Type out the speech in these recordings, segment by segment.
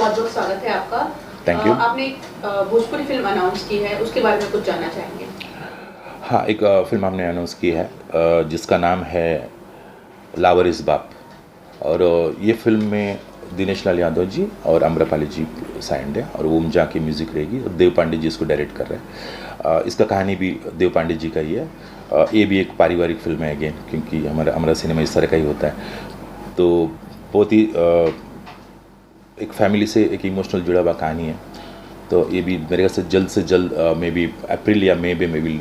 बहुत बहुत स्वागत है आपका। Thank you. आपने एक भोजपुरी फिल्म अनाउंस की है, उसके बारे में कुछ जानना चाहेंगे? हाँ, एक फिल्म हमने अनाउंस की है जिसका नाम है लावारिस बाप। और ये फिल्म में दिनेश लाल यादव जी और आम्रपाली जी साइंड है और ओमजा की म्यूज़िक रहेगी और देव पांडे जी इसको डायरेक्ट कर रहे हैं। इसका कहानी भी देव पांडे जी का ही है। ये भी एक पारिवारिक फिल्म है अगेन, क्योंकि हमारा सिनेमा इस तरह का ही होता है। तो बहुत ही एक फैमिली से एक इमोशनल जुड़ा हुआ कहानी है। तो ये भी मेरे ख्याल से जल्द मे बी अप्रैल या मई में भी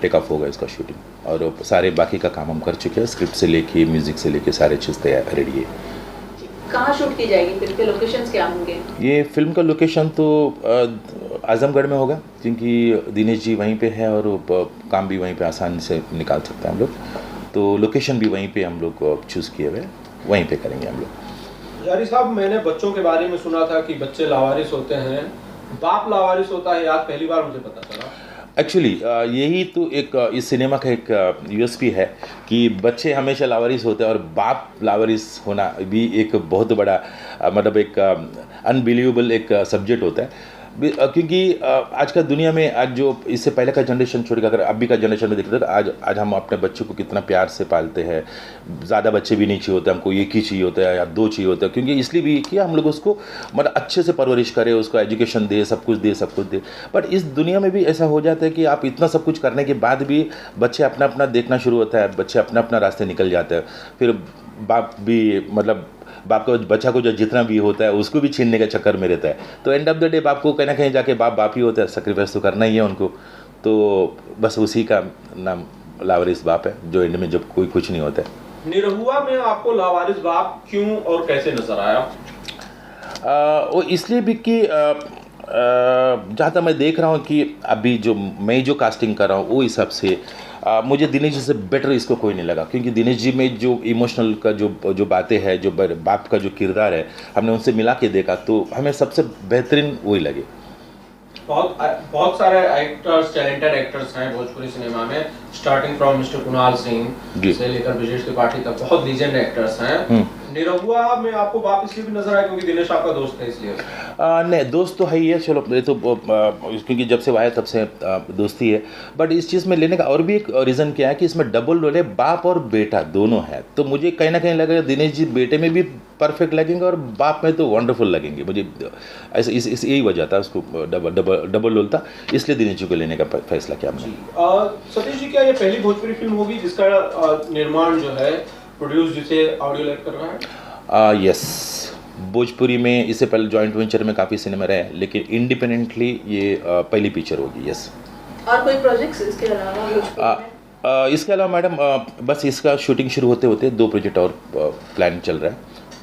टेक ऑफ होगा इसका शूटिंग। और सारे बाकी का काम हम कर चुके हैं, स्क्रिप्ट से लेके म्यूज़िक से लेके सारे चीज़ तैयार रेडी है। कहाँ शूट की जाएगी, फिल्म के लोकेशंस क्या होंगे? ये फिल्म का लोकेशन तो आजमगढ़ में होगा, क्योंकि दिनेश जी वहीं पे है और काम भी वहीं पे आसानी से निकाल सकते हैं हम लोग। तो लोकेशन भी वहीं पे हम लोग चूज़ किए हुए, वहीं पे करेंगे हम लोग। यारी साहब, मैंने बच्चों के बारे में सुना था कि बच्चे लावारिस होते हैं, बाप लावारिस होता है, आज पहली बार मुझे पता चला। एक्चुअली यही तो एक इस सिनेमा का एक यूएसपी है कि बच्चे हमेशा लावारिस होते हैं और बाप लावारिस होना भी एक बहुत बड़ा मतलब एक अनबिलीवेबल एक सब्जेक्ट होता है। क्योंकि आज का दुनिया में आज जो इससे पहले का जनरेशन छोड़ के अगर अभी का जनरेशन में देखते हैं तो आज हम अपने बच्चों को कितना प्यार से पालते हैं। ज़्यादा बच्चे भी नहीं चाहिए होते, हमको एक ही चाहिए होता है या दो चाहिए होता है, क्योंकि इसलिए भी कि हम लोग उसको मतलब अच्छे से परवरिश करें, उसको एजुकेशन दे, सब कुछ दे। बट इस दुनिया में भी ऐसा हो जाता है कि आप इतना सब कुछ करने के बाद भी बच्चे अपना अपना देखना शुरू होता है, बच्चे अपना अपना रास्ते निकल जाते हैं। फिर बाप भी मतलब बाप का बच्चा को जो जितना भी होता है उसको भी छीनने के चक्कर में रहता है। तो एंड ऑफ द डे बाप को कहीं ना कहीं जाके बाप ही होता है, सेक्रीफाइस तो करना ही है उनको। तो बस उसी का नाम लावारिस बाप है, जो एंड में जब कोई कुछ नहीं होता है। निरहुआ में आपको लावारिस बाप क्यों और कैसे नजर आया? वो इसलिए भी कि जहाँ तक मैं देख रहा हूँ कि अभी जो मैं जो कास्टिंग कर रहा हूँ वो हिसाब से मुझे दिनेश जी से बेटर इसको कोई नहीं लगा, क्योंकि दिनेश जी में जो इमोशनल का जो बातें हैं, जो बाप का जो किरदार है, हमने उनसे मिला के देखा तो हमें सबसे बेहतरीन वही लगे। बहुत सारे एक्टर्स, टैलेंटेड एक्टर्स हैं भोजपुरी सिनेमा में, starting from mister Kunal Singh से लेकर ब्रजेश त्रिपाठी तक बहुत लीजेंड एक्टर्स हैं। निरहुआ में आपको बाप इसलिए भी नजर आया क्योंकि दिनेश आपका दोस्त है इसलिए? नहीं, दोस्त तो है ही है, चलो ये तो क्योंकि जब से वो आया तब से दोस्ती है। बट इस चीज़ में लेने का और भी एक रीज़न क्या है कि इसमें डबल रोल है, बाप और बेटा दोनों है। तो मुझे कहीं ना कहीं लगा दिनेश जी बेटे में भी परफेक्ट लगेंगे और बाप में तो वंडरफुल लगेंगे। मुझे ऐसे इस यही वजह था, उसको डबल रोल था, इसलिए दिनेश जी को लेने का फैसला किया हमने। सतीश जी, क्या ये पहली भोजपुरी फिल्म होगी जिसका निर्माण जो है प्रोड्यूस जिसे ऑडियो लाइव कर रहा है? यस, भोजपुरी में इससे पहले जॉइंट वेंचर में काफ़ी सिनेमा रहे, लेकिन इंडिपेंडेंटली ये पहली पिक्चर होगी। यस। और कोई प्रोजेक्ट्स इसके अलावा भोजपुरी में? इसके अलावा मैडम बस इसका शूटिंग शुरू होते होते 2 प्रोजेक्ट और प्लान चल रहा है,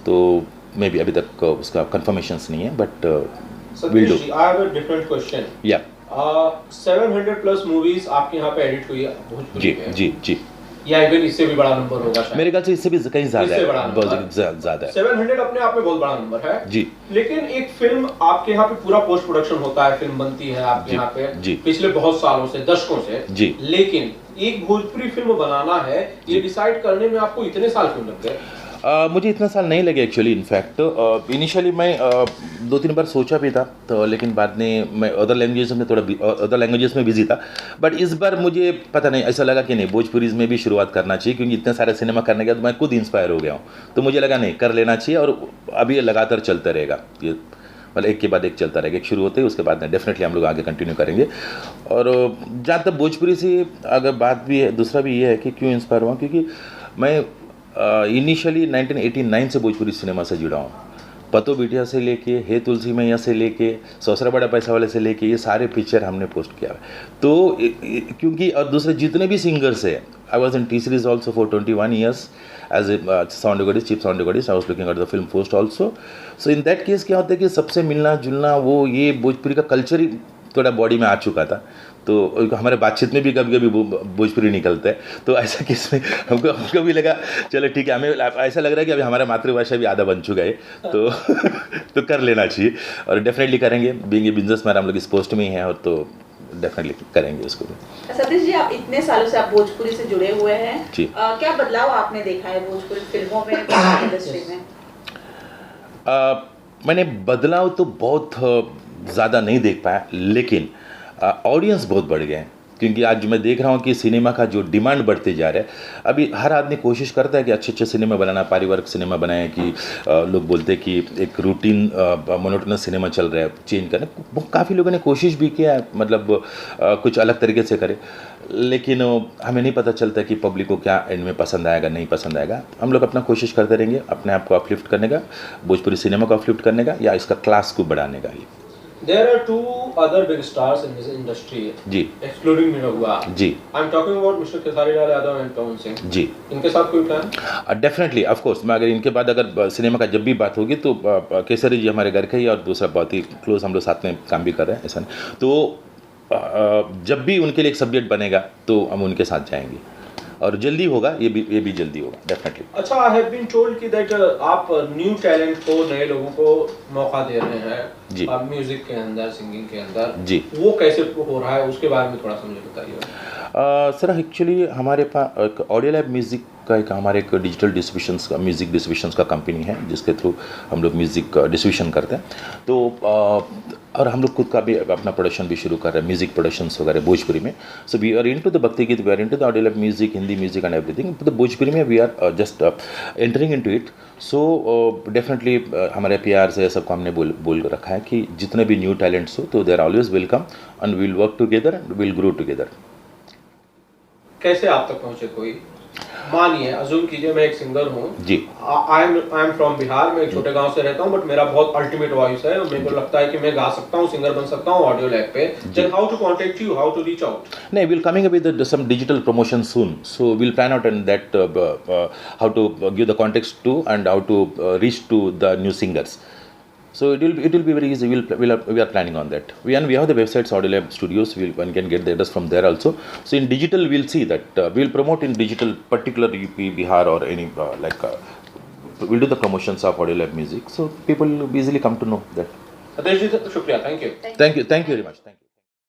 तो मे बी अभी तक उसका कंफर्मेशंस नहीं है, but will do. I have a different question. या 700 प्लस मूवीज आपके यहाँ पे एडिट हुई है भोजपुरी में? जी। या इवन इससे भी बड़ा नंबर होगा शायद? मेरे ख्याल से इससे भी कहीं ज़्यादा है, बहुत ज़्यादा है। 700 अपने आप में बहुत बड़ा नंबर है जी। लेकिन एक फिल्म आपके यहाँ पे पूरा पोस्ट प्रोडक्शन होता है, फिल्म बनती है आपके यहाँ पे पिछले बहुत सालों से, दशकों से जी, लेकिन एक भोजपुरी फिल्म बनाना है, ये डिसाइड करने में आपको इतने साल क्यों लग गए? मुझे इतना साल नहीं लगे एक्चुअली। इनफैक्ट इनिशियली मैं 2-3 बार सोचा भी था, तो लेकिन बाद में मैं अदर लैंग्वेजेस में बिजी था। बट इस बार मुझे पता नहीं, ऐसा लगा कि नहीं, भोजपुरी में भी शुरुआत करना चाहिए, क्योंकि इतने सारे सिनेमा करने के बाद मैं खुद इंस्पायर हो गया हूँ। तो मुझे लगा नहीं, कर लेना चाहिए और अभी लगातार चलता रहेगा ये, मतलब एक के बाद एक चलता रहेगा। एक शुरू होते ही उसके बाद में डेफिनेटली हम लोग आगे कंटिन्यू करेंगे। और जहाँ तक भोजपुरी से अगर बात भी है, दूसरा भी ये है कि क्यों इंस्पायर हुआ, क्योंकि मैं इनिशियली 1989 से भोजपुरी सिनेमा से जुड़ा हूँ। पतो बिटिया से लेके हे तुलसी मैया से लेके सौसरा बड़ा पैसा वाले से लेके ये सारे पिक्चर हमने पोस्ट किया है। तो क्योंकि और दूसरे जितने भी सिंगर्स हैं, I was in T Series also for 21 years as a sound recordist, chief sound recordist. I was looking at the film post also. So in that case क्या होता है कि सबसे मिलना जुलना, वो ये भोजपुरी का कल्चर ही थोड़ा बॉडी में आ चुका था। तो हमारे बातचीत में भी कभी कभी भोजपुरी निकलता है। तो ऐसा केस में हमको भी लगा चलो ठीक है, हमें ऐसा लग रहा है कि अभी हमारा मातृभाषा भी आधा बन चुका है, तो कर लेना चाहिए और डेफिनेटली करेंगे। बीइंग ए बिजनेसमैन हम लोग इस पोस्ट में ही हैं, और तो डेफिनेटली करेंगे उसको भी। सतीश जी, आप इतने सालों से आप भोजपुरी से जुड़े हुए हैं जी, क्या बदलाव आपने देखा है भोजपुरी फिल्मों में, इंडस्ट्री में? मैंने बदलाव तो बहुत ज़्यादा नहीं देख पाया, लेकिन ऑडियंस बहुत बढ़ गए हैं, क्योंकि आज मैं देख रहा हूँ कि सिनेमा का जो डिमांड बढ़ते जा रहा है। अभी हर आदमी कोशिश करता है कि अच्छे अच्छे सिनेमा बनाना, पारिवारिक सिनेमा बनाए, कि लोग बोलते हैं कि एक रूटीन मोनोटोनस सिनेमा चल रहा है, चेंज करने। काफ़ी लोगों ने कोशिश भी किया है, मतलब कुछ अलग तरीके से करे, लेकिन हमें नहीं पता चलता कि पब्लिक को क्या एंड में पसंद आएगा, नहीं पसंद आएगा। हम लोग अपना कोशिश करते रहेंगे अपने आप को अपलिफ्ट करने का, भोजपुरी सिनेमा को अपलिफ्ट करने का, या इसका क्लास को बढ़ाने का। ही There are two other big stars in this industry. Ji, excluding Nirahua. Ji, I'm talking about Mr. Khesari Lal Yadav and Pawan Singh. जी, इनके साथ कोई प्लान? Definitely of course. मैं अगर इनके बाद अगर सिनेमा का जब भी बात होगी तो केसरी जी हमारे घर के ही, और दूसरा बहुत ही क्लोज, हम लोग साथ में काम भी कर रहे हैं, ऐसा नहीं। तो जब भी उनके लिए एक सब्जेक्ट बनेगा तो हम उनके साथ जाएंगे, और जल्दी होगा, ये भी जल्दी होगा, डेफिनेटली। अच्छा, आई हैव बीन टोल्ड कि दैट आप न्यू टैलेंट को, नए लोगों को मौका दे रहे हैं जी, म्यूजिक के अंदर, सिंगिंग के अंदर जी। वो कैसे हो रहा है, उसके बारे में थोड़ा सा मुझे बताइए। सर एक्चुअली हमारे पास एक ऑडियो लैब म्यूज़िक का हमारे एक डिजिटल डिस्ट्रीब्यूशंस का, म्यूज़िक डिस्ट्रीब्यूशंस का कंपनी है, जिसके थ्रू हम लोग म्यूज़िक डिस्ट्रीब्यूशन करते हैं। तो और हम लोग खुद का भी अपना प्रोडक्शन भी शुरू कर रहे हैं, म्यूज़िक प्रोडक्शंस वगैरह भोजपुरी में। So we are into the भक्ति गीत, we are into the audio lab music, Hindi music and everything. तो भोजपुरी में we are just entering into it. So definitely हमारे प्यार से सबको हमने बोल रखा है कि जितने भी न्यू टैलेंट्स हो तो they are always welcome, and will work together, will grow together. कैसे आप तक पहुंचे कोई? मानिए, अज्यूम कीजिए मैं एक सिंगर हूँ जी, आई एम फ्रॉम बिहार, मैं एक छोटे गांव से रहता हूँ, बट मेरा बहुत अल्टीमेट वॉइस है, मेरे को लगता है कि मैं गा सकता हूँ, सिंगर बन सकता हूँ ऑडियो लैब पे। Then how to contact you, how to reach out? नहीं, we'll coming up with some digital promotion soon, so we'll plan out and that how to give the context to and how to reach to the new singers. So it will be very easy. We are planning on that. We have the websites, Audio Lab Studios. One can get the address from there also. So in digital, we'll see that we'll promote in digital, particular UP, Bihar or any we'll do the promotions of Audio Lab music. So people will easily come to know that. Adesh ji, शुक्रिया, thank you. Thank you very much. Thank you.